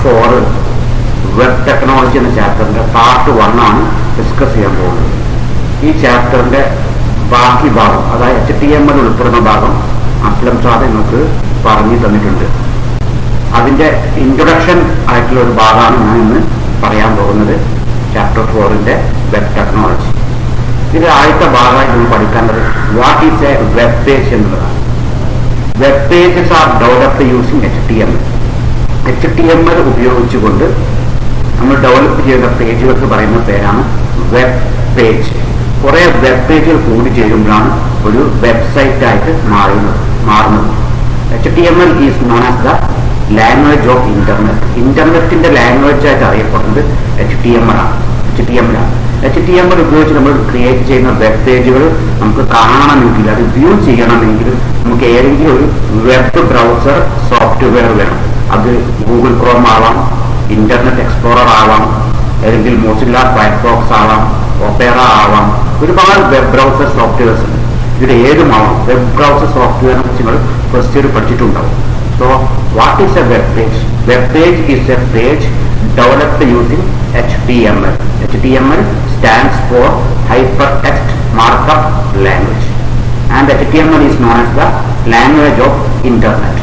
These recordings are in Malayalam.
4 വെബ് ടെക്നോളജി എന്ന ചാപ്റ്ററിന്റെ പാർട്ട് 1 ആണ് ഡിസ്കസ് ചെയ്യാൻ പോകുന്നത്. ഈ ചാപ്റ്ററിന്റെ ബാക്കി ഭാഗം, അതായത് HTML ഉൾപ്പെടുന്ന ഭാഗം അസ്ലം സാദ് നമുക്ക് പറഞ്ഞു തന്നിട്ടുണ്ട്. അതിന്റെ ഇൻട്രൊഡക്ഷൻ ആയിട്ടുള്ള ഒരു ഭാഗമാണ് ഞാൻ ഇന്ന് പറയാൻ പോകുന്നത്. ചാപ്റ്റർ 4ന്റെ വെബ് ടെക്നോളജി. ഇത് ആദ്യത്തെ ഭാഗമായി നമ്മൾ പഠിക്കേണ്ടത് what is a web page എന്നുള്ളതാണ്. Web pages are developed using HTML ഉപയോഗിച്ചുകൊണ്ട് നമ്മൾ ഡെവലപ്പ് ചെയ്യുന്ന പേജുകൾക്ക് പറയുന്ന പേരാണ് വെബ് പേജ്. കുറെ വെബ് പേജുകൾ കൂടി ചേരുമ്പോഴാണ് ഒരു വെബ്സൈറ്റ് ആയിട്ട് മാറുന്നത്. HTML is known as the language of internet. ഇന്റർനെറ്റിന്റെ ലാംഗ്വേജ് ആയിട്ട് അറിയപ്പെടുന്നത് HTML ആണ്. HTML ഉപയോഗിച്ച് നമ്മൾ ക്രിയേറ്റ് ചെയ്യുന്ന വെബ് പേജുകൾ നമുക്ക് കാണണമെങ്കിൽ, അത് വ്യൂ ചെയ്യണമെങ്കിൽ നമുക്ക് ഏതെങ്കിലും ഒരു വെബ് ബ്രൗസർ സോഫ്റ്റ്വെയർ വേണം. അത് ഗൂഗിൾ ക്രോം ആവാം, ഇന്റർനെറ്റ് എക്സ്പ്ലോറർ ആവാം, അല്ലെങ്കിൽ മോസില്ല ഫയർഫോക്സ് ആവാം, ഒപ്പേറ ആവാം. ഒരുപാട് വെബ് ബ്രൗസർ സോഫ്റ്റ്വെയർസ് ഉണ്ട്. ഇതിൽ ഏതുമാവാം. വെബ് ബ്രൗസർ സോഫ്റ്റ്വെയറിനെ കുറിച്ച് നിങ്ങൾ ഫസ്റ്റ് ഇയർ പഠിച്ചിട്ടുണ്ടാവും. So what is a web page? Web page is a page developed using HTML. HTML stands for Hypertext Markup Language, and HTML is known as the language of Internet.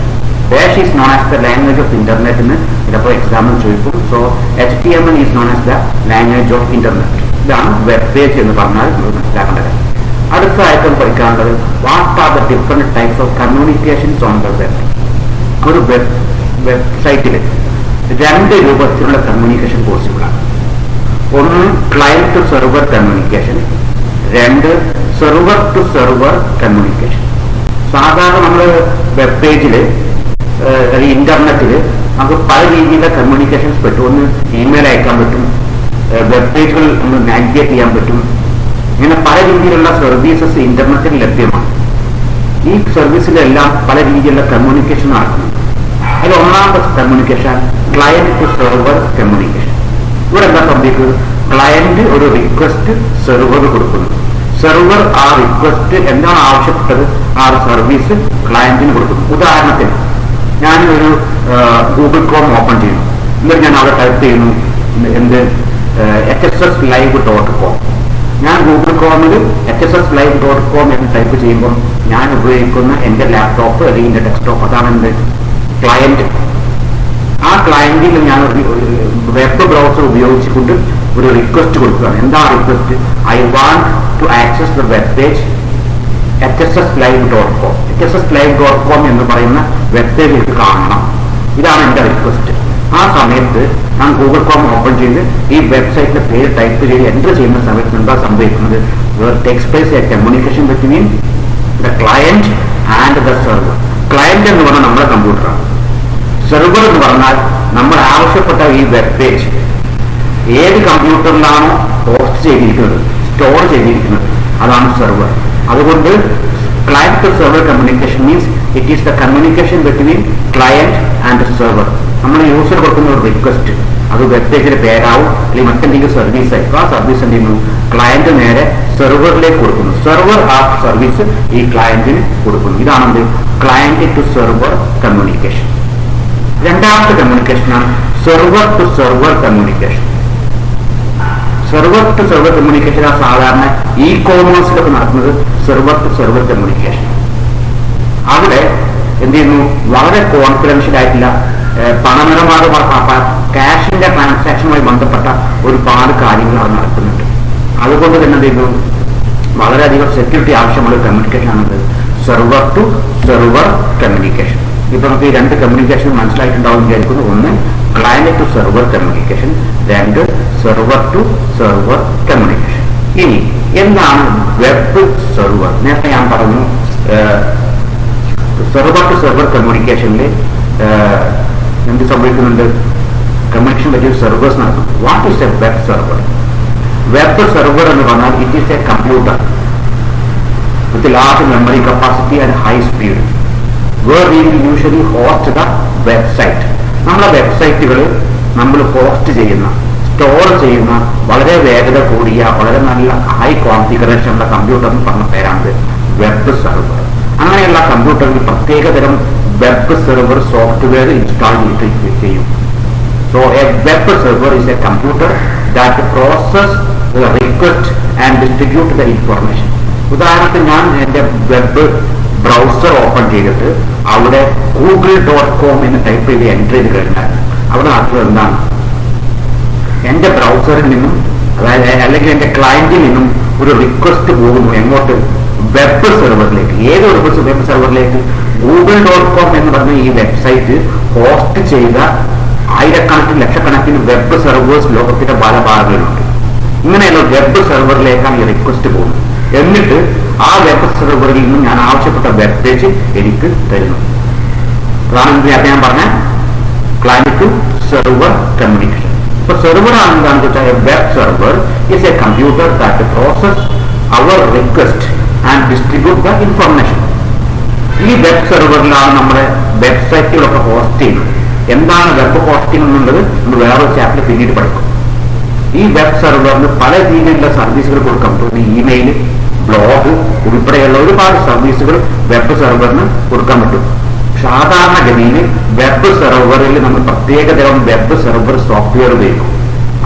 Dash is known as the language of Internet. For example, so HTML is known as the language of Internet. ഇതാണ് വെബ് പേജ് എന്ന് പറഞ്ഞാൽ നമ്മൾ മനസ്സിലാക്കേണ്ടത്. അടുത്ത ആയിട്ട് പഠിക്കാനുള്ളത് what are the different types of communications on the web. ഒരു വെബ്സൈറ്റിൽ 2 രൂപത്തിലുള്ള കമ്മ്യൂണിക്കേഷൻ പോസിബിളാണ്. ഒന്ന് client to server communication, 2 server to server communication. സാധാരണ നമ്മൾ വെബ് പേജിൽ ഇന്റർനെറ്റിൽ നമുക്ക് പല രീതിയിലുള്ള കമ്മ്യൂണിക്കേഷൻസ് പറ്റും. ഒന്ന് ഇമെയിൽ അയക്കാൻ പറ്റും, വെബ് പേജുകൾ ഒന്ന് നാവിഗേറ്റ് ചെയ്യാൻ പറ്റും. ഇങ്ങനെ പല രീതിയിലുള്ള സർവീസസ് ഇന്റർനെറ്റിൽ ലഭ്യമാണ്. ഈ സർവീസിലെല്ലാം പല രീതിയിലുള്ള കമ്മ്യൂണിക്കേഷൻ നടക്കുന്നു. അതിൽ ഒന്നാമത്തെ communication client to server communication. ഇവിടെ എന്താ സംഭവിക്കുന്നത്? ക്ലയന്റ് ഒരു റിക്വസ്റ്റ് സെർവർ കൊടുക്കുന്നു. സെർവർ ആ റിക്വസ്റ്റ് എന്താണ് ആവശ്യപ്പെട്ടത് ആ സർവീസ് ക്ലയന്റിന് കൊടുക്കുന്നു. ഉദാഹരണത്തിന് ഞാൻ ഒരു ഗൂഗിൾ ക്രോം ഓപ്പൺ ചെയ്യുന്നു. എന്നിട്ട് ഞാൻ അവിടെ ടൈപ്പ് ചെയ്യുന്നു എന്ത് hsslive.com. ഞാൻ ഗൂഗിൾ ക്രോമിൽ hsslive.com എന്ന് ടൈപ്പ് ചെയ്യുമ്പോൾ ഞാൻ ഉപയോഗിക്കുന്ന എൻ്റെ ലാപ്ടോപ്പ് അല്ലെങ്കിൽ എൻ്റെ ഡെസ്ക്ടോപ്പ്, അതാണ് എൻ്റെ ക്ലയന്റ്. ആ ക്ലയന്റിൽ ഞാൻ വെബ് ബ്രൗസർ ഉപയോഗിച്ചുകൊണ്ട് ഒരു റിക്വസ്റ്റ് കൊടുക്കുകയാണ്. എന്താ request? I want to access the web page hsslive.com. hsslive.com എന്ന് പറയുന്ന വെബ് പേജ് എനിക്ക് കാണണം. ഇതാണ് എൻ്റെ റിക്വസ്റ്റ്. ആ സമയത്ത് ഞാൻ ഗൂഗിൾ ക്രോം ഓപ്പൺ ചെയ്ത് ഈ വെബ്സൈറ്റിന്റെ പേര് ടൈപ്പ് ചെയ്ത് എൻ്റർ ചെയ്യുന്ന സമയത്ത് എന്താ സംഭവിക്കുന്നത്? Takes place A communication between the client and the server. Client എന്ന് പറഞ്ഞാൽ നമ്മുടെ കമ്പ്യൂട്ടറാണ്. സെർവർ എന്ന് പറഞ്ഞാൽ നമ്മൾ ആവശ്യപ്പെട്ട ഈ വെബ് പേജ് ഏത് കമ്പ്യൂട്ടറിലാണോ ഹോസ്റ്റ് ചെയ്തിരിക്കുന്നത്, സ്റ്റോർ ചെയ്തിരിക്കുന്നത്, അതാണ് സെർവർ. അതുകൊണ്ട് client to server communication means it is the communication between client and server. നമ്മൾ യൂസർ കൊടുക്കുന്ന ഒരു റിക്വസ്റ്റ്, അത് വെബ് പേജിന്റെ പേരാവും അല്ലെങ്കിൽ മറ്റെന്തെങ്കിലും സർവീസ് ആയിരിക്കും. ആ സർവീസ് എന്ത് ചെയ്യുന്നു? ക്ലയന്റ് നേരെ സെർവറിലേക്ക് കൊടുക്കുന്നു. സെർവർ ആ സർവീസ് ഈ ക്ലയന്റിന് കൊടുക്കുന്നു. ഇതാണ് ക്ലയന്റ് ടു സെർവർ കമ്മ്യൂണിക്കേഷൻ. രണ്ടാമത്തെ കമ്മ്യൂണിക്കേഷനാണ് server to server communication. Server to server communication ആ സാധാരണ ഇ കോമേഴ്സിലൊക്കെ നടക്കുന്നത് സെർവർ ടു സെർവർ കമ്മ്യൂണിക്കേഷൻ. അവിടെ എന്ത് ചെയ്യുന്നു? വളരെ കോൺഫിഡൻഷ്യൽ ആയിട്ടുള്ള പണമിടപാട്, ക്യാഷിന്റെ ട്രാൻസാക്ഷനുമായി ബന്ധപ്പെട്ട ഒരുപാട് കാര്യങ്ങൾ അവിടെ നടക്കുന്നുണ്ട്. അതുകൊണ്ട് തന്നെ എന്ത് ചെയ്യുന്നു? വളരെയധികം സെക്യൂരിറ്റി ആവശ്യമുള്ള കമ്മ്യൂണിക്കേഷൻ ആണത് സെർവർ ടു സെർവർ കമ്മ്യൂണിക്കേഷൻ. ഇപ്പൊ നമുക്ക് ഈ 2 കമ്മ്യൂണിക്കേഷൻ മനസ്സിലായിട്ടുണ്ടാവും വിചാരിക്കുന്നു. ഒന്ന് client to server communication, 2 server to server communication. ഇനി എന്താണ് വെബ് സെർവർ? നേരത്തെ ഞാൻ പറഞ്ഞു സെർവർ ടു സെർവർ കമ്മ്യൂണിക്കേഷനിൽ എന്ത് സംഭവിക്കുന്നുണ്ട്? കമ്മ്യൂണിക്കേഷൻ പറ്റിയ സെർവേഴ്സ് നടക്കും. What is a web server? Web server എന്ന് പറഞ്ഞാൽ it is a computer with large memory capacity and high speed where we will usually host the website. നമ്മളെ വെബ്സൈറ്റുകൾ നമ്മൾ ഹോസ്റ്റ് ചെയ്യുന്ന, സ്റ്റോർ ചെയ്യുന്ന വളരെ വേഗത കൂടിയ വളരെ നല്ല ഹൈ കോൺഫിഗറേഷൻ ഉള്ള കമ്പ്യൂട്ടർ എന്ന് പറഞ്ഞ പേരാണ് വെബ് സെർവർ. അങ്ങനെയുള്ള കമ്പ്യൂട്ടറിൽ പ്രത്യേകതരം വെബ് സെർവർ സോഫ്റ്റ്വെയർ ഇൻസ്റ്റാൾ ചെയ്യും. So a web server is a computer that process the request and distribute the information. ഉദാഹരണത്തിന് ഞാൻ എൻ്റെ വെബ് ബ്രൗസർ ഓപ്പൺ ചെയ്തിട്ട് അവിടെ google.com എന്ന് ടൈപ്പ് ചെയ്ത് എൻ്റർ ചെയ്ത് കഴിഞ്ഞാൽ അവിടെ നടക്കുന്നത് എന്താണ്? എൻ്റെ ബ്രൗസറിൽ നിന്നും അതായത് അല്ലെങ്കിൽ എൻ്റെ ക്ലയന്റിൽ നിന്നും ഒരു റിക്വസ്റ്റ് പോകുന്നു എങ്ങോട്ട്? വെബ് സെർവറിലേക്ക്. ഏതൊരു വെബ് സെർവറിലേക്ക്? google.com എന്ന് പറഞ്ഞ ഈ വെബ്സൈറ്റ് ഹോസ്റ്റ് ചെയ്ത ആയിരക്കണക്കിന് ലക്ഷക്കണക്കിന് വെബ് സെർവേഴ്സ് ലോകത്തിന്റെ പല ഭാഗങ്ങളിലുണ്ട്. ഇങ്ങനെയുള്ള വെബ് സെർവറിലേക്കാണ് ഈ റിക്വസ്റ്റ് പോകുന്നത്. എന്നിട്ട് ആ വെബ് സെർവറിൽ നിന്നും ഞാൻ ആവശ്യപ്പെട്ട വെബ് പേജ് എനിക്ക് തരുന്നു. അതാണ് ഞാൻ പറഞ്ഞ ക്ലയന്റ് ടു സെർവർ കമ്മ്യൂണിക്കേഷൻ. ഇപ്പൊ സെർവർ ആണ് എന്താണെന്ന് വെച്ചാൽ web server is a computer that process our request and distribute the information. ഈ വെബ് സെർവറിലാണ് നമ്മുടെ വെബ്സൈറ്റുകളൊക്കെ ഹോസ്റ്റ് ചെയ്യുന്നത്. എന്താണ് വെബ് ഹോസ്റ്റിംഗ് എന്നുള്ളത് നമ്മൾ വേറൊരു ചാപ്റ്റർ പിന്നീട് പഠിക്കും. ഈ വെബ് സെർവറിന് പല രീതിയിലുള്ള സർവീസുകൾ കൊടുക്കാൻ പറ്റും. ഇമെയിൽ, ബ്ലോഗ് ഉൾപ്പെടെയുള്ള ഒരുപാട് സർവീസുകൾ വെബ് സെർവറിന് കൊടുക്കാൻ പറ്റും. സാധാരണഗതിയിൽ വെബ് സെർവറിൽ നമ്മൾ പ്രത്യേകതരം വെബ് സെർവർ സോഫ്റ്റ്വെയർ ഉപയോഗിക്കും.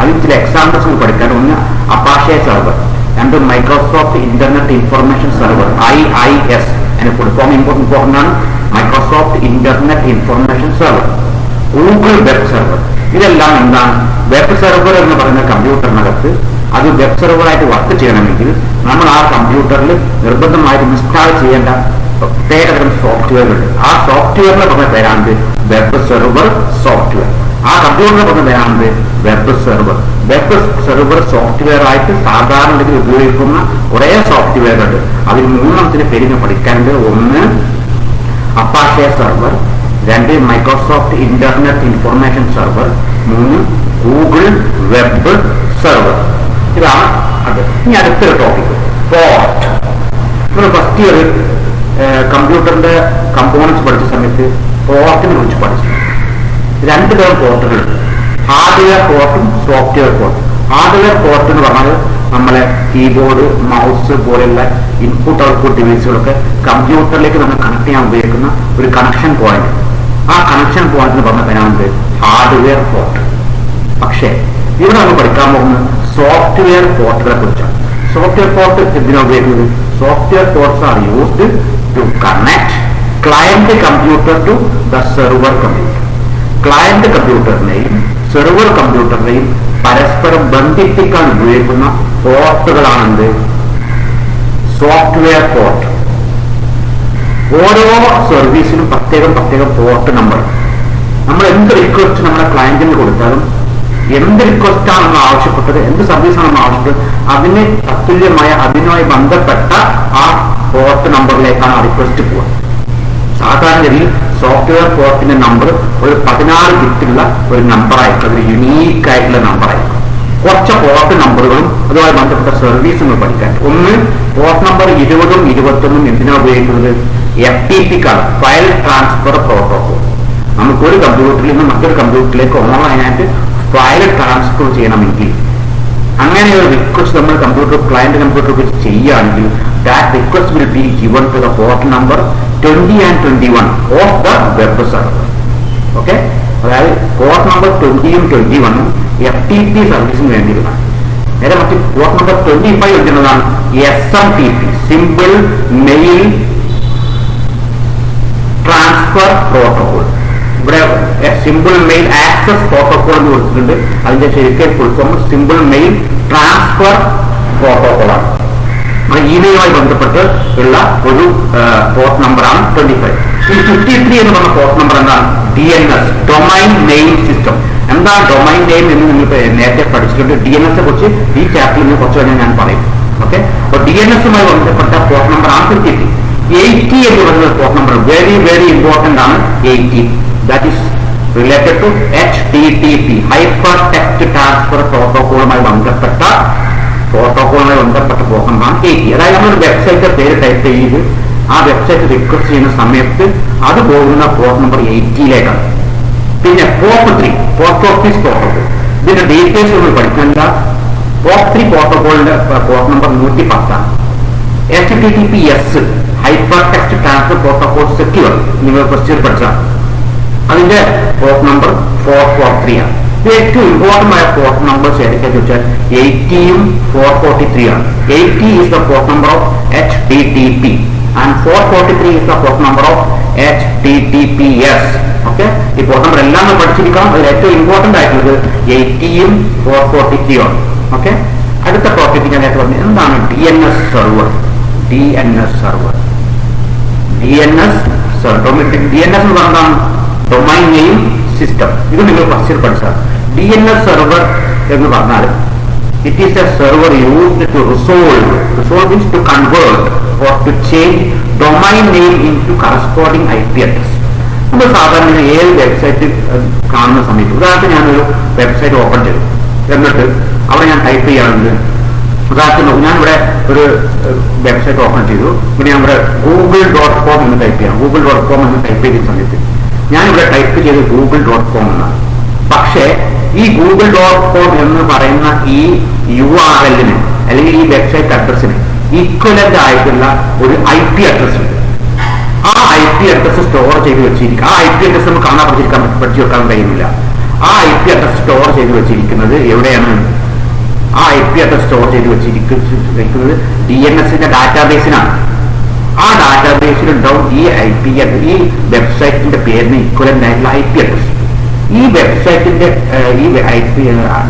അതിൽ ചില എക്സാമ്പിൾസ് പഠിക്കാൻ. ഒന്ന് അപ്പാഷെ സെർവർ, രണ്ട് Microsoft internet information server IIS. അതിന്റെ ഫുൾ ഫോം ഇമ്പോർട്ടന്റ് ആണ്. Microsoft internet information server, Google web server. ഇതെല്ലാം എന്താണ്? വെബ് സെർവർ എന്ന് പറയുന്ന കമ്പ്യൂട്ടറിനകത്ത് അത് വെബ് സെർവറായിട്ട് വർക്ക് ചെയ്യണമെങ്കിൽ നമ്മൾ ആ കമ്പ്യൂട്ടറിൽ നിർബന്ധമായിട്ട് ഇൻസ്റ്റാൾ ചെയ്യേണ്ട പ്രത്യേകതരം സോഫ്റ്റ്വെയറുണ്ട്. ആ സോഫ്റ്റ്വെയറിന്റെ പറഞ്ഞ പേരാണ് വെബ് സെർവർ സോഫ്റ്റ്വെയർ. ആ കമ്പ്യൂട്ടറിന്റെ പറഞ്ഞ പേരാണ് web server. Web server software ആയിട്ട് സാധാരണ ഉപയോഗിക്കുന്ന കുറെ സോഫ്റ്റ്വെയറുണ്ട്. അതിൽ മൂന്നെണ്ണത്തിന് പേര് പഠിക്കാനുണ്ട്. ഒന്ന് അപ്പാഷെ സെർവർ, രണ്ട് മൈക്രോസോഫ്റ്റ് ഇന്റർനെറ്റ് ഇൻഫർമേഷൻ സെർവർ, മൂന്ന് ഗൂഗിൾ വെബ് സെർവർ. ഇതാണ് അത്. ഇനി അടുത്തൊരു ടോപ്പിക് പോർട്ട്. നമ്മൾ ഫസ്റ്റ് ഇയർ കമ്പ്യൂട്ടറിന്റെ കമ്പോണൻസ് പഠിച്ച സമയത്ത് പോർട്ടിനെ കുറിച്ച് പഠിച്ചു. രണ്ട് തരം പോർട്ടുകളുണ്ട്, ഹാർഡ്വെയർ പോർട്ടും സോഫ്റ്റ്വെയർ പോർട്ടും. ഹാർഡ്വെയർ പോർട്ട് എന്ന് പറഞ്ഞാൽ നമ്മളെ കീബോർഡ്, മൗസ് പോലെയുള്ള ഇൻപുട്ട് ഔട്ട്പുട്ട് ഡിവൈസുകളൊക്കെ കമ്പ്യൂട്ടറിലേക്ക് നമ്മൾ കണക്ട് ചെയ്യാൻ ഉപയോഗിക്കുന്ന ഒരു കണക്ഷൻ പോയിന്റ്. ആ കണക്ഷൻ പോയിന്റ് എന്ന് പറഞ്ഞ പേരാണ് ഹാർഡ്വെയർ പോർട്ട്. പക്ഷേ ഇവിടെ നമ്മൾ പഠിക്കാൻ പോകുന്നത് സോഫ്റ്റ്വെയർ പോർട്ടുകളെ കുറിച്ചാണ്. സോഫ്റ്റ്വെയർ പോർട്ട് എന്തിനാണ് ഉപയോഗിക്കുന്നത്? Software ports are used to connect client computer to the server computer. Client കമ്പ്യൂട്ടറിനെയും സെർവർ കമ്പ്യൂട്ടറിനെയും പരസ്പരം ബന്ധിപ്പിക്കാൻ ഉപയോഗിക്കുന്ന പോർട്ടുകളാണെന്ത്? Software port. ഓരോ സർവീസിനും പ്രത്യേകം പോർട്ട് നമ്പർ. നമ്മൾ എന്ത് റിക്വസ്റ്റ് നമ്മുടെ ക്ലയന്റിന് കൊടുത്താലും, എന്ത് റിക്വസ്റ്റാണ് നമ്മൾ ആവശ്യപ്പെട്ടത്, എന്ത് സർവീസാണ് നമ്മൾ ആവശ്യപ്പെട്ടത്, അതിന് തത്തുല്യമായ അതിനുമായി ബന്ധപ്പെട്ട ആ പോർട്ട് നമ്പറിലേക്കാണ് ആ റിക്വസ്റ്റ് പോകുക. സാധാരണഗതിയിൽ സോഫ്റ്റ്വെയർ പോർട്ടിന്റെ നമ്പർ ഒരു 16 ബിറ്റുള്ള ഒരു നമ്പറായിരിക്കും. അതൊരു യുണീക്ക് ആയിട്ടുള്ള നമ്പറായിരിക്കും. കുറച്ച് പോർട്ട് നമ്പറുകളും അതുമായി ബന്ധപ്പെട്ട സർവീസുകൾ പഠിക്കാൻ. ഒന്ന് പോർട്ട് നമ്പർ 20ഉം 21ഉം എന്തിനാണ് ഉപയോഗിക്കുന്നത്? FTP-ക്കാണ്, ഫയൽ ട്രാൻസ്ഫർ പ്രോട്ടോകോൾ. നമുക്കൊരു കമ്പ്യൂട്ടറിൽ നിന്ന് മറ്റൊരു കമ്പ്യൂട്ടറിലേക്ക് ഓൺലൈനായിട്ട് ഫയൽ ട്രാൻസ്ഫർ ചെയ്യണമെങ്കിൽ അങ്ങനെ ഒരു റിക്വസ്റ്റ് നമ്മൾ ക്ലയന്റ് കമ്പ്യൂട്ടർ ചെയ്യുകയാണെങ്കിൽ that request will be given to the port number 20 and 21 of the web server. Okay? അതായത് പോർട്ട് നമ്പർ 20ഉം 21ഉം FTP സർവീസിന് വേണ്ടിയുള്ളതാണ്. നേരെ മറ്റ് പോർട്ട് നമ്പർ 25 എടുക്കുന്നതാണ് SMTP, simple mail transfer protocol. ഇവിടെ സിമ്പിൾ മെയിൽ ആക്സസ് പ്രോട്ടോകോൾ എന്ന് കൊടുത്തിട്ടുണ്ട്. അതിന്റെ ശരിക്കും full form simple mail transfer പ്രോട്ടോകോളാണ്. ഇമെയിലുമായി ബന്ധപ്പെട്ട് ഉള്ള ഒരു പോർട്ട് നമ്പറാണ് 25. ഈ 53 എന്ന് പറഞ്ഞ പോർട്ട് നമ്പർ എന്താണ്? DNS, domain name system. എന്താ ഡൊമൈൻ നെയിം എന്ന് നിങ്ങൾ നേരത്തെ പഠിച്ചിട്ടുണ്ട്. DNS കുറിച്ച് ഈ ചാപ്റ്ററിൽ നിന്ന് കുറച്ച് കഴിഞ്ഞാൽ ഞാൻ പറയും. ഓക്കെ, അപ്പൊ DNS-മായി ബന്ധപ്പെട്ട പോർട്ട് നമ്പർ ആണ് 53. 80 എന്ന് പറയുന്ന പോർട്ട് നമ്പർ വെരി ഇമ്പോർട്ടന്റ് ആണ്. 80 that is related to HTTP, hyper text transfer പ്രോട്ടോകോളുമായി ബന്ധപ്പെട്ട പോർട്ട് നമ്പറാണ് 80. അതായത് നമ്മളൊരു വെബ്സൈറ്റ് പേര് ടൈപ്പ് ചെയ്ത് ആ വെബ്സൈറ്റ് റിക്വസ്റ്റ് ചെയ്യുന്ന സമയത്ത് അത് പോകുന്ന പോർട്ട് നമ്പർ 80യിലേക്കാണ്. പിന്നെ പോർട്ട് 3 പോസ്റ്റ് ഓഫീസ് പ്രോട്ടോകോൾ. ഇതിന്റെ ഡീറ്റെയിൽസ് നമ്മൾ പഠിക്കേണ്ട. പോർട്ട് 3 പ്രോട്ടോകോളിന്റെ പോർട്ട് നമ്പർ 110ആണ്. HTTPS, hyper text transfer protocol secure, നിങ്ങൾ ഫസ്റ്റ് ഇയർ പഠിച്ചതാണ്. അതിന്റെ പോർട്ട് നമ്പർ 443 ആണ്. ഏറ്റവും ഇമ്പോർട്ടന്റ് ആയ പോർട്ട് നമ്പേഴ്സ് ഏതൊക്കെയാണെന്ന് വെച്ചാൽ 80 443 ആണ്. 80 is the port number of HTTP and 443 is the port number of HTTPS. Okay, ഈ പോർട്ട് നമ്പർ എല്ലാം നമ്മൾ പഠിച്ചിരിക്കണം. അതിൽ ഏറ്റവും ഇമ്പോർട്ടന്റ് ആയിട്ടുള്ളത് 80 443 ആണ്. ഓക്കെ, അടുത്ത ടോപ്പിക് ഞാൻ നേരത്തെ പറഞ്ഞു, എന്താണ് DNS server. DNS server DNS എന്ന് പറഞ്ഞാൽ ഡൊമൈൻ നെയിം സിസ്റ്റം. ഇത് നിങ്ങൾ ഫസ്റ്റ് പഠിച്ചാൽ DNS സെർവർ എന്ന് പറഞ്ഞാൽ it is a server used to resolve means to convert or to change domain name into corresponding IP address. നമ്മൾ സാധാരണ ഏത് വെബ്സൈറ്റ് കാണുന്ന സമയത്ത്, ഉദാഹരണത്തിന് ഞാനൊരു വെബ്സൈറ്റ് ഓപ്പൺ ചെയ്തു, എന്നിട്ട് അവിടെ ഞാൻ ടൈപ്പ് ചെയ്യുകയാണെങ്കിൽ, ഉദാഹരണത്തിന് ഞാനിവിടെ ഒരു വെബ്സൈറ്റ് ഓപ്പൺ ചെയ്തു, പിന്നെ നമ്മുടെ google.com എന്ന് ടൈപ്പ് ചെയ്യാം. google.com എന്ന് ടൈപ്പ് ചെയ്യുന്ന സമയത്ത് ഞാനിവിടെ ടൈപ്പ് ചെയ്ത് google.com എന്നാണ്. പക്ഷേ ഈ google.com എന്ന് പറയുന്ന ഈ URL-ന് അല്ലെങ്കിൽ ഈ വെബ്സൈറ്റ് അഡ്രസ്സിന് ഈക്വലന്റ് ആയിട്ടുള്ള ഒരു IP അഡ്രസ് ഉണ്ട്. ആ IP അഡ്രസ് സ്റ്റോർ ചെയ്ത് വെച്ചിരിക്കുക. ആ IP അഡ്രസ് നമുക്ക് കാണാൻ പഠിച്ചു വെക്കാൻ കഴിയുന്നില്ല. ആ IP അഡ്രസ് സ്റ്റോർ ചെയ്ത് വെച്ചിരിക്കുന്നത് എവിടെയാണ്? ആ IP അഡ്രസ് സ്റ്റോർ ചെയ്ത് വെച്ചിരിക്കുന്നത് DNS-ന്റെ ഡാറ്റാബേസിനാണ്. ആ ഡാറ്റാബേസിലുണ്ടാവും ഈ ഈ വെബ്സൈറ്റിന്റെ പേരിന് ഈക്വലന്റ് ആയിട്ടുള്ള IP അഡ്രസ്. ഈ വെബ്സൈറ്റിന്റെ ഈ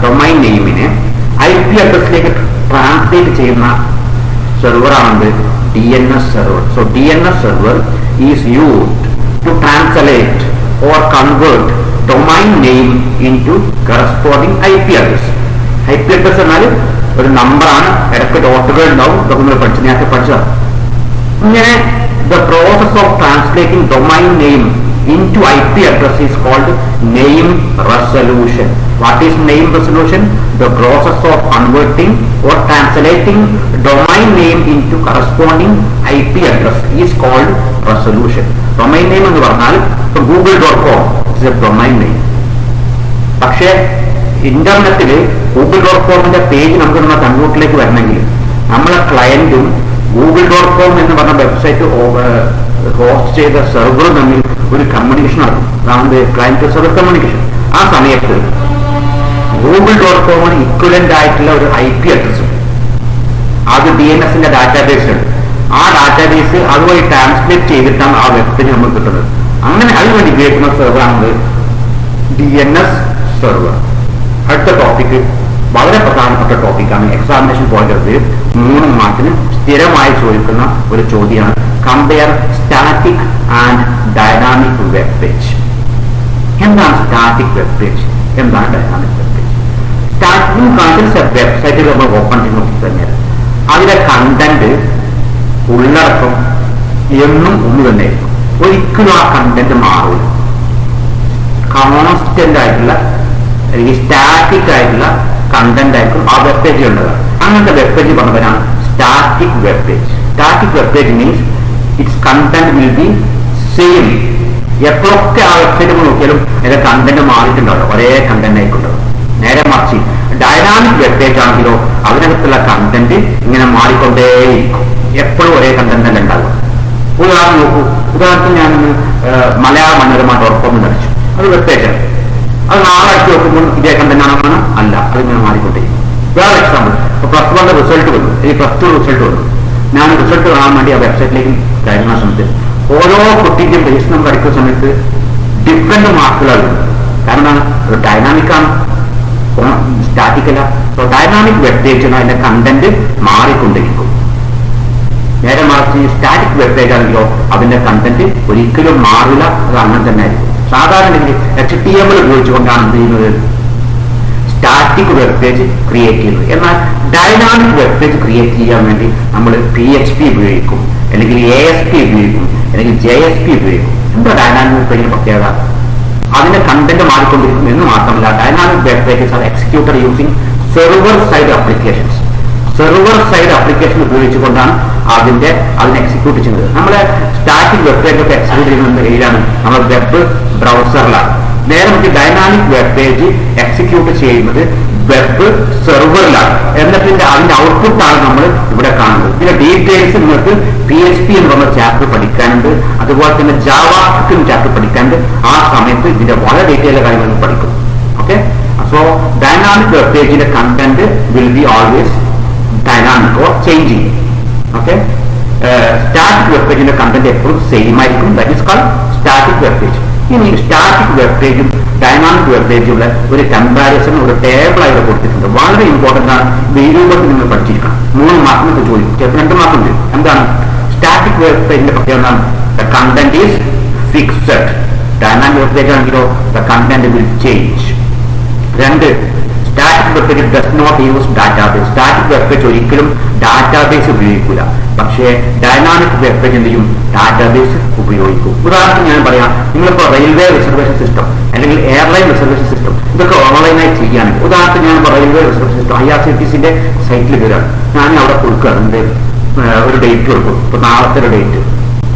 ഡൊമൈൻ നെയിമിനെ IP അഡ്രസ്സിലേക്ക് ട്രാൻസ്ലേറ്റ് ചെയ്യുന്ന സെർവറാണ് DNS server. So DNS server is used to translate or convert domain name into corresponding IP address. IP address എന്നാൽ ഒരു നമ്പറാണ്, ഇടയ്ക്ക് ഡോട്ടുകൾ ഉണ്ടാവും. ഇതൊക്കെ നമ്മൾ നേരത്തെ പഠിച്ചതാണ്. ഇങ്ങനെ the process of translating domain name into IP address is called name resolution. What is name resolution? The process of converting or translating domain name into corresponding IP address is called resolution. Domain name എന്ന് പറഞ്ഞാൽ google.com is a domain name. പക്ഷേ ഇന്റർനെറ്റിൽ google.comന്റെ പേജ് നമുക്ക് നമ്മുടെ കമ്പ്യൂട്ടറിലേക്ക് വരണമെങ്കിൽ നമ്മളെ ക്ലയന്റും google.com എന്ന് പറഞ്ഞ വെബ്സൈറ്റ് ഹോസ്റ്റ് ചെയ്ത സെർവറും തമ്മിൽ ഒരു കമ്മ്യൂണിക്കേഷൻ നടക്കും. അതാണ് ക്ലയന്റ് സെർവർ കമ്മ്യൂണിക്കേഷൻ. ആ സമയത്ത് google.com ഇക്വലന്റ് ആയിട്ടുള്ള ഒരു IP അഡ്രസ് ഉണ്ട്. അത് DNS-ന്റെ ഡാറ്റാബേസ് ഉണ്ട്. ആ ഡാറ്റാബേസ് അതുവഴി ട്രാൻസ്ലേറ്റ് ചെയ്തിട്ടാണ് ആ വെബ്സൈറ്റ് നമ്മൾ കിട്ടുന്നത്. അങ്ങനെ അതിനുവേണ്ടി ഉപയോഗിക്കുന്ന സെർവറാണ് DNS സെർവർ. അടുത്ത ടോപ്പിക് വളരെ പ്രധാനപ്പെട്ട ടോപ്പിക്കാണ്. എക്സാമിനേഷൻ പോയിന്റ് ഓഫ് വ്യൂ 3 മാർക്കിന് സ്ഥിരമായി ചോദിക്കുന്ന ഒരു ചോദ്യമാണ്. Compare static and dynamic web page. എന്താണ് സ്റ്റാറ്റിക് വെബ് പേജ്, എന്താണ് ഡൈനാമിക് വെബ് പേജ്? സ്റ്റാറ്റിക് കാണിച്ച വെബ്സൈറ്റിൽ നമ്മൾ ഓപ്പൺ ചെയ്ത് നോക്കി കഴിഞ്ഞാൽ അതിലെ കണ്ടന്റ് ഉള്ളടക്കം എന്നും ഒന്ന് തന്നെയായിരിക്കും. ഒരിക്കലും ആ കണ്ടന്റ് മാറില്ല. കോൺസ്റ്റന്റ് ആയിട്ടുള്ള അല്ലെങ്കിൽ സ്റ്റാറ്റിക് ആയിട്ടുള്ള കണ്ടന്റ് ആയിരിക്കും ആ വെബ് പേജ് ഉള്ളത്. അങ്ങനത്തെ വെബ് പേജ് പറഞ്ഞവരാണ് static web page. Static web page means its content will be same. എപ്പോഴൊക്കെ ആ വെബ്സൈറ്റ് നോക്കിയാലും അതിന്റെ കണ്ടന്റ് മാറിയിട്ടുണ്ടാവും, ഒരേ കണ്ടന്റ് ആയിക്കൊണ്ടാവും. നേരെ മറിച്ച് ഡൈനാമിക് വെബ് പേജ് ആണെങ്കിലോ അതിനകത്തുള്ള കണ്ടന്റ് ഇങ്ങനെ മാറിക്കൊണ്ടേയിരിക്കും. എപ്പോഴും ഒരേ കണ്ടന്റ് അല്ല ഉണ്ടാവുക. ഉദാഹരണം നോക്കൂ. ഉദാഹരണത്തിന് ഞാൻ മലയാള മനോരമ.com അടിച്ചു. അത് വെബ് പേജാണ്. അത് നാളെ അടിച്ചു നോക്കുമ്പോൾ ഇതേ കണ്ടന്റ് ആണോ? അല്ല, അതിങ്ങനെ മാറിക്കൊണ്ടേയിരിക്കും. വേറെ എക്സാമ്പിൾ, പ്ലസ് 1 റിസൾട്ട് വന്നു, ഈ പ്ലസ് 2 റിസൾട്ട് വന്നു. ഞാൻ റിസൾട്ട് കാണാൻ വേണ്ടി ആ വെബ്സൈറ്റിലേക്ക് കയറുന്ന സമയത്ത് ഓരോ കുട്ടിക്കും രജിസ്റ്റർ നമ്പർ അടിക്കുന്ന സമയത്ത് ഡിഫറെന്റ് മാർക്കുകളാണ്. കാരണം അത് ഡൈനാമിക്കാണ്, സ്റ്റാറ്റിക് അല്ല. സോ ഡൈനാമിക് വെബ് പേജ് അതിന്റെ കണ്ടന്റ് മാറിക്കൊണ്ടിരിക്കും. നേരെ മറിച്ച് സ്റ്റാറ്റിക് വെബ് പേജ് ആണെങ്കിലോ അതിന്റെ കണ്ടന്റ് ഒരിക്കലും മാറില്ല, അത് അങ്ങനെ തന്നെ ആയിരിക്കും. സാധാരണ HTML ഉപയോഗിച്ചുകൊണ്ടാണ് എന്ത് ചെയ്യുന്നത്? സ്റ്റാറ്റിക് വെബ് പേജ് ക്രിയേറ്റ് ചെയ്യുന്നത്. എന്നാൽ ഡൈനാമിക് വെബ് പേജ് ക്രിയേറ്റ് ചെയ്യാൻ വേണ്ടി നമ്മൾ PHP ഉപയോഗിക്കും, അല്ലെങ്കിൽ ASP ഉപയോഗിക്കും, അല്ലെങ്കിൽ JSP ഉപയോഗിക്കും. എന്താ ഡൈനാമിക് വെബ് പേജിന് പ്രത്യേകത? അതിന്റെ കണ്ടന്റ് മാറിക്കൊണ്ടിരിക്കും എന്ന് മാത്രമല്ല, dynamic web pages are executed using server side applications. Server side application ഉപയോഗിച്ചുകൊണ്ടാണ് അതിനെ എക്സിക്യൂട്ട് ചെയ്യുന്നത്. നമ്മുടെ സ്റ്റാറ്റിക് വെബ് പേജ് ഒക്കെ എക്സിക്യൂട്ട് ചെയ്യുന്നത് ഏതാണ്? നമ്മൾ വെബ് ബ്രൗസറിലാണ്. നേരെ നമുക്ക് ഡൈനാമിക് വെബ് പേജ് എക്സിക്യൂട്ട് ചെയ്യുന്നത് വെബ് സെർവറിലാണ്. എന്നിട്ട് അതിന്റെ ഔട്ട്പുട്ടാണ് നമ്മൾ ഇവിടെ കാണുന്നത്. ഇതിന്റെ ഡീറ്റെയിൽസ് നിങ്ങൾക്ക് PHP എന്ന് പറഞ്ഞ ചാപ്റ്റർ പഠിക്കാനുണ്ട്, അതുപോലെ തന്നെ ജാവാസ്ക്രിപ്റ്റ് ചാപ്റ്റർ പഠിക്കാനുണ്ട്. ആ സമയത്ത് ഇതിന്റെ വളരെ ഡീറ്റെയിൽ കാര്യങ്ങൾ പഠിക്കും. ഓക്കെ, സോ ഡൈനാമിക് വെബ് പേജിന്റെ content will be always dynamic or changing. Okay, static web പേജിന്റെ കണ്ടന്റ് എപ്പോഴും സെയിം ആയിരിക്കും. That is called static web page. ഇനി സ്റ്റാറ്റിക് വെബ് പേജും ഡൈനാമിക് വെബ് പേജുള്ള ഒരു കമ്പാരിസൺ ഒരു ടേബിൾ ആയിട്ട് കൊടുത്തിട്ടുണ്ട്. വളരെ ഇമ്പോർട്ടന്റ് ആണ്. ഈ രൂപത്തിൽ നിങ്ങൾ പഠിച്ചിരിക്കണം. 3 മാർക്കിനൊക്കെ ചോദിക്കും, ചിലപ്പോൾ 2 മാർക്കുണ്ട്. എന്താണ് സ്റ്റാറ്റിക് വെബ് പേജിന്റെ പ്രത്യേകത? The content is fixed. Dynamic web page ആണെങ്കിലോ the content will change. 2, static web page does not use database. Static web page ഒരിക്കലും ഡാറ്റാബേസ് ഉപയോഗിക്കില്ല. പക്ഷേ ഡൈനാമിക് വെബ് പേജ് എന്ത് ചെയ്യും? ഡാറ്റാബേസ് ഉപയോഗിക്കും. ഉദാഹരണത്തിന് ഞാൻ പറയാം, നിങ്ങളിപ്പോൾ റെയിൽവേ റിസർവേഷൻ സിസ്റ്റം അല്ലെങ്കിൽ എയർലൈൻ റിസർവേഷൻ സിസ്റ്റം ഇതൊക്കെ ഓൺലൈനായി ചെയ്യുകയാണെങ്കിൽ, ഉദാഹരണത്തിന് ഞാൻ റെയിൽവേ റിസർവേഷൻ സിസ്റ്റം IRCTCന്റെ സൈറ്റിൽ കയറാണ്. ഞാൻ അവിടെ കൊടുക്കുകയാണ് ഒരു ഡേറ്റ് കൊടുക്കും. ഇപ്പൊ നാളത്തെ ഒരു ഡേറ്റ്,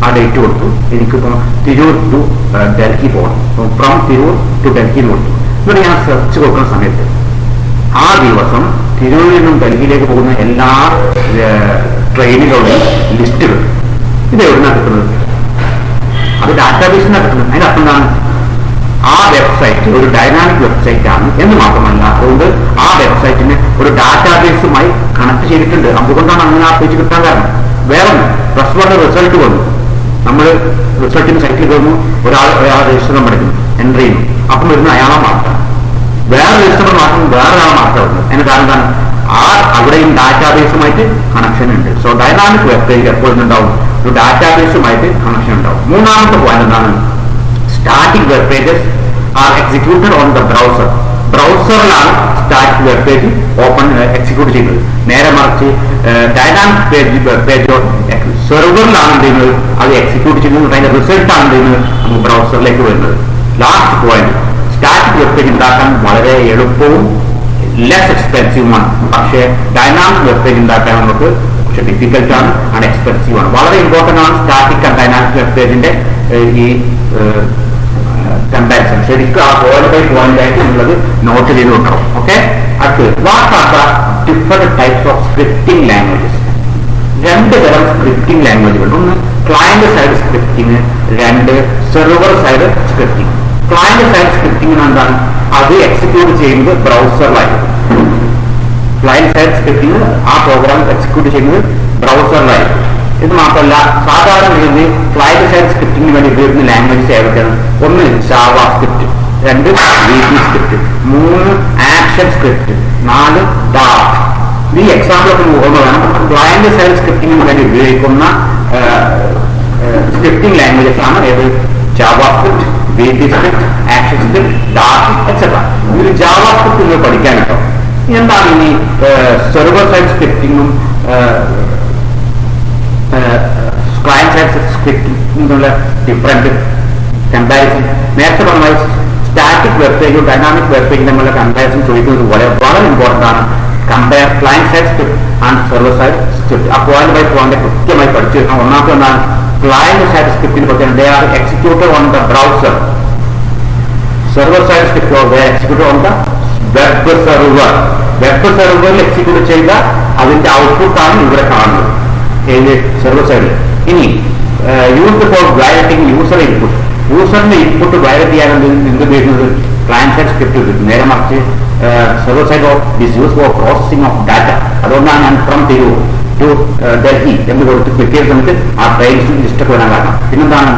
ആ ഡേറ്റ് കൊടുത്തു. എനിക്കിപ്പോൾ തിരൂർ ടു ഡൽഹി പോകണം. ഫ്രം തിരൂർ ടു ഡൽഹി കൊടുത്തു. ഇവിടെ ഞാൻ സെർച്ച് കൊടുക്കുന്ന സമയത്ത് ആ ദിവസം തിരൂരിൽ നിന്നും ഡൽഹിയിലേക്ക് പോകുന്ന എല്ലാ ട്രെയിനുകളുടെയും ലിസ്റ്റ് കിട്ടും. ഇത് എവിടുന്നാണ് കിട്ടുന്നത്? അത് ഡാറ്റാബേസിൽ നിന്നാണ് കിട്ടുന്നത്. അതിന്റെ അർത്ഥം എന്താണ്? ആ വെബ്സൈറ്റ് ഒരു ഡൈനാമിക് വെബ്സൈറ്റ് ആണ് എന്ന് മാത്രമല്ല, അതുകൊണ്ട് ആ വെബ്സൈറ്റിന് ഒരു ഡാറ്റാബേസുമായി കണക്ട് ചെയ്തിട്ടുണ്ട്. അതുകൊണ്ടാണ് അങ്ങനെ ആ പേജ് കിട്ടാൻ കാരണം. വേറെ +1 റിസൾട്ട് വന്നു. നമ്മൾ റിസൾട്ടിന് സൈറ്റിൽ കയറുന്നു, ഒരാൾ രജിസ്റ്റർ നമ്പർ എടുക്കുന്നു, എൻ്റർ ചെയ്യുന്നു. അപ്പം വരുന്ന അയാളെ മാറ്റാം, വേറെ രജിസ്റ്റർ നമ്പർ മാറ്റം വേറെ ഒരാളെ മാറ്റാറുണ്ട്. അതിന് കാരണം എന്താണ്? അവിടെയും ഡാറ്റാബേസുമായിട്ട് കണക്ഷൻ ഉണ്ട്. സോ ഡൈനാമിക് വെബ് പേജ് എപ്പോഴും ഉണ്ടാവും, ഒരു ഡാറ്റാബേസുമായിട്ട് കണക്ഷൻ ഉണ്ടാവും. 3ാമത്തെ പോയിന്റ് എന്താണ്? Static web pages are executed on the browser. ബ്രൗസറിലാണ് സ്റ്റാറ്റിക് വെബ് പേജ് എക്സിക്യൂട്ട് ചെയ്യുന്നത്. നേരെ മറിച്ച് ഡൈനാമിക് വെബ് പേജോ സെർവറിലാണ് എന്ത് ചെയ്യുന്നത്? അത് എക്സിക്യൂട്ട് ചെയ്യുന്നത്. അതിന്റെ റിസൾട്ടാണ് എന്ത് ചെയ്യുന്നത്? നമുക്ക് ബ്രൗസറിലേക്ക് വരുന്നത്. Last point, static web page ഉണ്ടാക്കാൻ വളരെ എളുപ്പവും ലെസ് എക്സ്പെൻസീവുമാണ്. പക്ഷേ ഡൈനാമിക് വെബ് പേജ് ഉണ്ടാക്കാൻ നമുക്ക് പക്ഷെ ഡിഫിക്കൽട്ട് ആണ്, ആൻഡ് എക്സ്പെൻസീവ് ആണ്. വളരെ ഇമ്പോർട്ടന്റ് ആണ് സ്റ്റാറ്റിക് ആൻഡ് ഡൈനാമിക് വെബ് പേജിന്റെ ഈ കമ്പാരിസൺ. ശരിക്കും ആ പോയിന്റ് ബൈ പോയിന്റ് ആയിട്ട് നമ്മളത് നോട്ട് ചെയ്ത് വെക്കണം. ഓക്കെ, അടുത്ത് what are the different types of scripting languages? 2 തരം സ്ക്രിപ്റ്റിംഗ് ലാംഗ്വേജുകൾ. 1 client side scripting, 2 server side scripting. Client side scripting എന്താണ്? അത് എക്സിക്യൂട്ട് ചെയ്യുന്നത് ബ്രൗസറിലായിരിക്കും. ക്ലയന്റ് സൈഡ് സ്ക്രിപ്റ്റിംഗ് ആ പ്രോഗ്രാം എക്സിക്യൂട്ട് ചെയ്യുന്നത് ബ്രൗസറിലായിരിക്കും. ഇത് മാത്രമല്ല, സാധാരണ രീതിയിൽ ക്ലയന്റ് സൈഡ് സ്ക്രിപ്റ്റിംഗിന് വേണ്ടി ഉപയോഗിക്കുന്ന ലാംഗ്വേജസ് ഏതൊക്കെയാണ്? 1 Java script, 2 VB script, 3 action script, 4 Dart. ഈ എക്സാമ്പിൾ ഒക്കെ നോക്കുമ്പോൾ വേണം ക്ലയന്റ് സൈഡ് സ്ക്രിപ്റ്റിംഗിന് വേണ്ടി ഉപയോഗിക്കുന്ന സ്ക്രിപ്റ്റിംഗ് ലാംഗ്വേജസ് ആണ് ഏത്? JavaScript, VB script, ActionScript, Dart etcetera. ഇതിൽ ജാവ സ്ക്രിപ്റ്റ് നിങ്ങൾ പഠിക്കാൻ കേട്ടോ. എന്താണ് ഇനി സെർവർ സൈഡ് സ്ക്രിപ്റ്റിംഗും ക്ലയന്റ് സൈഡ് സ്ക്രിപ്റ്റിംഗുള്ള ഡിഫറൻറ്റ് കമ്പാരിസൺ? നേരത്തെ പറഞ്ഞ സ്റ്റാറ്റിക് വെബ് പേജും ഡൈനാമിക് വെബ് പേജും തമ്മിലുള്ള കമ്പാരിസൺ ചോദിക്കുന്നത് വളരെ ഇമ്പോർട്ടന്റ് ആണ്. Compare client side script and server side script. ആ പോയിന്റ് ബൈ പോയിന്റ് കൃത്യമായി പഠിച്ചു വെക്കണം. ഒന്നാമത്തെ എന്താണ്? ക്ലയന്റ് സൈഡ് സ്ക്രിപ്റ്റിന് പ്രത്യേകം they are executed on the browser. Server side script they are executed on the web server. Web സെർവറിൽ എക്സിക്യൂട്ട് ചെയ്ത അതിന്റെ ഔട്ട്പുട്ടാണ് ഇവിടെ കാണുന്നത് ഏത്? സെർവർ സൈഡിൽ. ഇനി used for validating user input. യൂസറിന്റെ ഇൻപുട്ട് വയലറ്റ് ചെയ്യാൻ എന്ത് ഉപയോഗിക്കുന്നത്? ക്ലയന്റ് സൈഡ് സ്ക്രിപ്റ്റ് ഉപയോഗിക്കുന്നത്. നേരെ മറിച്ച് server side is use for processing of data. അതുകൊണ്ടാണ് ഞാൻ ഫ്രം തിരൂർ ടു ഡൽഹി എന്ന് കൊടുത്ത് ക്ലിക്ക് ചെയ്ത സമയത്ത് ആ ട്രെയിൻസ് ലിസ്റ്റൊക്കെ വരാൻ കാരണം. പിന്നെന്താണ്?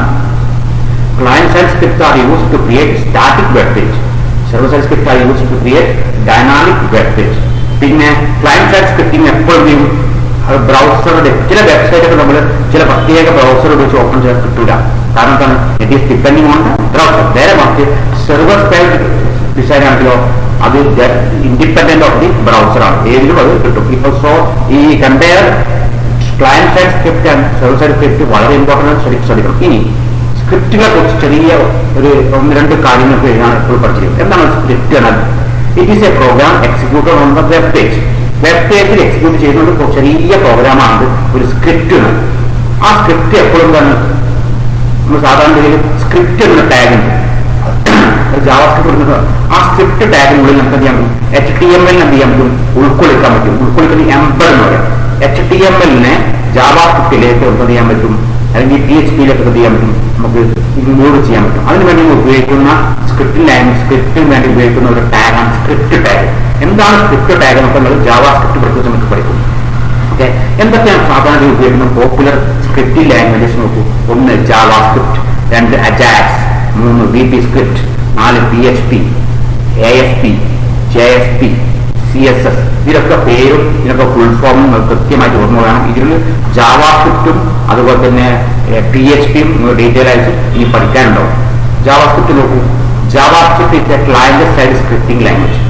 Client side script are use to create static web page. Server side script are use to create dynamic web page. പിന്നെ ക്ലയന്റ് സൈഡ് സ്ക്രിപ്റ്റിംഗ് എപ്പോഴും ബ്രൗസറുടെ ചില വെബ്സൈറ്റ് ഒക്കെ നമ്മൾ ചില പ്രത്യേക ബ്രൗസർ ഉപയോഗിച്ച് ഓപ്പൺ ചെയ്യാൻ കിട്ടൂല. കാരണം എന്താണ്? It is depending on browser. നേരെ മറിച്ച് സെർവർ സൈഡ് ഡിസൈൻ ആണെങ്കിലോ അത് ഇൻഡിപെൻഡന്റ് ഓഫ് ദി ബ്രൗസർ ആണ്. ഏതിലും അത് കിട്ടും. ഇപ്പൊ സോ ഈ compare client side script and server side script വളരെ ഇമ്പോർട്ടന്റ് ശ്രദ്ധിക്കണം. ഇനി സ്ക്രിപ്റ്റുകളെ കുറിച്ച് ചെറിയ ഒരു 1-2 കാര്യങ്ങൾക്ക് ഞാൻ എപ്പോഴും പഠിച്ചിരിക്കുന്നത്. എന്താണ് സ്ക്രിപ്റ്റ് എന്നാൽ? It is a program executed on the web page. Web പേജിൽ എക്സിക്യൂട്ട് ചെയ്യുന്നത് ചെറിയ പ്രോഗ്രാമാണ് ഒരു സ്ക്രിപ്റ്റ്. ആ സ്ക്രിപ്റ്റ് എപ്പോഴും തന്നെ നമ്മൾ സാധാരണ രീതിയിൽ സ്ക്രിപ്റ്റ് എന്ന ടാഗുണ്ട്, ജാവ സ്ക്രിപ്റ്റ് കൊടുക്കുന്നത്. ആ സ്ക്രിപ്റ്റ് ടാഗിനുള്ളിൽ നമുക്ക് എന്ത് ചെയ്യാൻ പറ്റും? HTML എന്ത് ചെയ്യാൻ പറ്റും? ഉൾക്കൊള്ളിക്കാൻ പറ്റും. ഉൾക്കൊള്ളിക്കുന്ന എംബഡ് എന്ന് പറയാം. HTML ജാവ സ്ക്രിപ്റ്റിലേക്ക് എന്ത് ചെയ്യാൻ പറ്റും? അല്ലെങ്കിൽ PHP എന്ത് ചെയ്യാൻ പറ്റും, നമുക്ക് ഇൻക്ലൂഡ് ചെയ്യാൻ പറ്റും. അതിനുവേണ്ടി ഉപയോഗിക്കുന്ന സ്ക്രിപ്റ്റിന് വേണ്ടി ഉപയോഗിക്കുന്ന ഒരു ടാഗാണ് സ്ക്രിപ്റ്റ് ടാഗ്. എന്താണ് സ്ക്രിപ്റ്റ് ടാഗ് എന്നുള്ളത് ജാവാ സ്ക്രിപ്റ്റ് പ്രത്യേകിച്ച് നമുക്ക് പഠിക്കും. ഓക്കെ, എന്തൊക്കെയാണ് സാധാരണ ഉപയോഗിക്കുന്ന പോപ്പുലർ സ്ക്രിപ്റ്റിംഗ് ലാംഗ്വേജസ് നോക്കൂ. 1 Java script, 2 Ajax, 3 VB script, 4 PHP, ASP, JSP, CSS. ഇതിലൊക്കെ പേരും ഇതിനൊക്കെ ഫുൾ ഫോമും കൃത്യമായിട്ട് ഓർമ്മ വേണം. ഇതിൽ ജാവാ സ്ക്രിപ്റ്റും അതുപോലെ തന്നെ PHPയും ഡീറ്റെയിൽ ആയിട്ട് ഇനി പഠിക്കാനുണ്ടാവും. ജാവാ സ്ക്രിപ്റ്റ് നോക്കൂ. JavaScript is a client side scripting language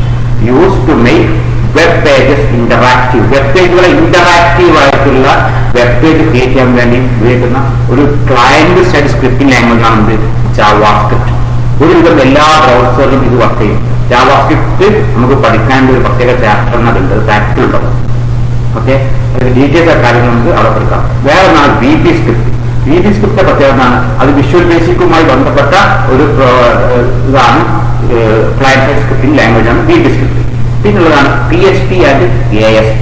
use to make web pages interactive. Web പേജുകളെ ഇന്ററാക്റ്റീവ് ആയിട്ടുള്ള വെബ് പേജ് ക്രിയേറ്റ് ചെയ്യാൻ വേണ്ടി ഉപയോഗിക്കുന്ന ഒരു ക്ലയന്റ് സൈഡ് സ്ക്രിപ്റ്റിംഗ് ലാംഗ്വേജ് ആണ് ജാവാ സ്ക്രിപ്റ്റ്. ഒരുവിധം എല്ലാ ബ്രൗസറിലും ഇത് വർക്ക് ചെയ്യും. ജാവാ സ്ക്രിപ്റ്റ് നമുക്ക് പഠിക്കാൻ ഒരു പ്രത്യേക ചാപ്റ്ററിനുണ്ട്, ചാപ്റ്ററിലുണ്ടാവും. ഓക്കെ, ഡീറ്റെയിൽസ് ആ കാര്യങ്ങൾ നമുക്ക് അവിടെ കൊടുക്കാം. വേറെ ഒന്നാണ് VB സ്ക്രിപ്റ്റ്. VB സ്ക്രിപ്റ്റ് പ്രത്യേകത അത് വിഷ്വൽ ബേസിക്കുമായി ബന്ധപ്പെട്ട ഒരു ഇതാണ്, ക്ലയന്റ് സൈഡ് സ്ക്രിപ്റ്റിംഗ് ലാംഗ്വേജ് ആണ് VB സ്ക്രിപ്റ്റ്. പിന്നുള്ളതാണ് PHP and ASP.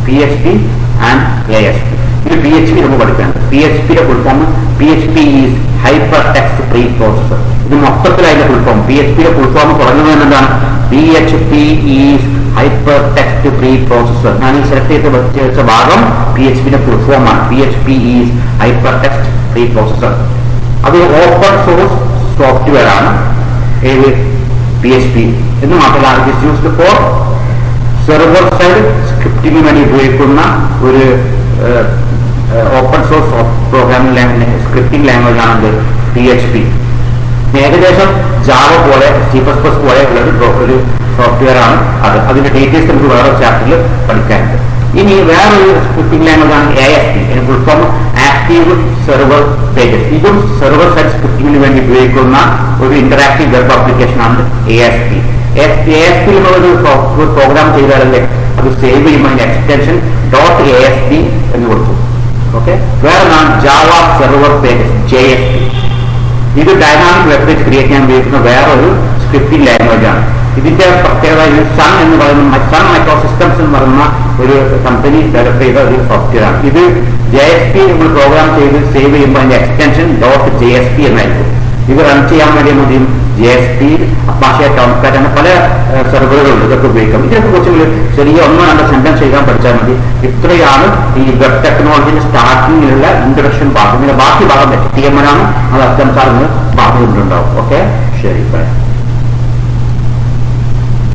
PHP and ASP. ഇത് PHP നമുക്ക് പഠിക്കാനുണ്ട്. PHPയുടെ full form PHP is hyper text preprocessor. ഇത് മൊത്തത്തിൽ അതിന്റെ ഫുൾ ഫോം, PHPയുടെ ഫുൾ ഫോം തുടങ്ങുന്നത് എന്താണ്? PHP is hyper text preprocessor. ഞാൻ ഈ സെലക്ട് ചെയ്ത ഭാഗം PHPയുടെ ഫുൾ ഫോമാണ്. PHP is hyper text preprocessor. അത് ഓപ്പൺ സോഴ്സ് സോഫ്റ്റ്വെയർ ആണ്. ഏത് PHP എന്ന് മാത്രമല്ല it is used for server side സ്ക്രിപ്റ്റിംഗിന് വേണ്ടി ഉപയോഗിക്കുന്ന ഒരു open source programming language scripting language ആണ് PHP. ഏകദേശം ജാവ പോലെ C++ പോലെ ഉള്ള ഒരു സോഫ്റ്റ്വെയർ ആണ് അത്. അതിന്റെ ഡീറ്റെയിൽസ് നമുക്ക് വേറെ ചാപ്റ്ററിൽ പഠിക്കാനുണ്ട്. ഇനി വേറൊരു സ്ക്രിപ്റ്റിംഗ് ലാംഗ്വേജ് ആണ് ASP. Full form active server pages. ഇതും സെർവർ സൈഡ് സ്ക്രിപ്റ്റിംഗിന് വേണ്ടി ഉപയോഗിക്കുന്ന ഒരു ഇന്ററാക്റ്റീവ് വെബ് ആപ്ലിക്കേഷൻ ആണ് ASP. ASP ഒരു പ്രോഗ്രാം ചെയ്താലല്ലേ അത് സേവ് ചെയ്യുമ്പോൾ അതിന്റെ എക്സ്റ്റൻഷൻ .ASP എന്ന് കൊടുക്കും. ഓക്കെ, വേറെ ജാവാ സെർവർ പേജസ് JSP. ഇത് ഡൈനാമിക് വെബ് പേജ് ക്രിയേറ്റ് ചെയ്യാൻ ഉപയോഗിക്കുന്ന വേറൊരു സ്ക്രിപ്റ്റിംഗ് ലാംഗ്വേജ് ആണ്. ഇതിന്റെ പ്രത്യേകത സൺ എന്ന് പറയുന്ന സൺ മൈക്രോ സിസ്റ്റംസ് എന്ന് പറയുന്ന ഒരു കമ്പനി ഡെവലപ്പ് ചെയ്ത ഒരു സോഫ്റ്റ്വെയർ ആണ്. ഇത് JSP നമ്മൾ പ്രോഗ്രാം ചെയ്ത് സേവ് ചെയ്യുമ്പോൾ അതിന്റെ എക്സ്റ്റൻഷൻ .JSP എന്നായിരിക്കും. ഇത് റൺ ചെയ്യാൻ വേണ്ടി മതി JSP, അപ്പാഷെ, ടോംകാറ്റ് അങ്ങനെ പല സെർവറുകളുണ്ട്. ഇതൊക്കെ ഉപയോഗിക്കാം. ഇതിനൊക്കെ കുറിച്ച് ചെറിയ 1-2 സെന്റൻസ് എഴുതാൻ പഠിച്ചാൽ മതി. ഇത്രയാണ് ഈ വെബ് ടെക്നോളജിന്റെ സ്റ്റാർട്ടിങ്ങിലുള്ള ഇൻട്രൊഡക്ഷൻ ഭാഗം. ഇതിന്റെ ബാക്കി ഭാഗം HTML ആണ്. അത് അസ്ലം സാറിന് ഭാഗം ഉണ്ടാവും. ഓക്കെ, ശരി, ബൈ.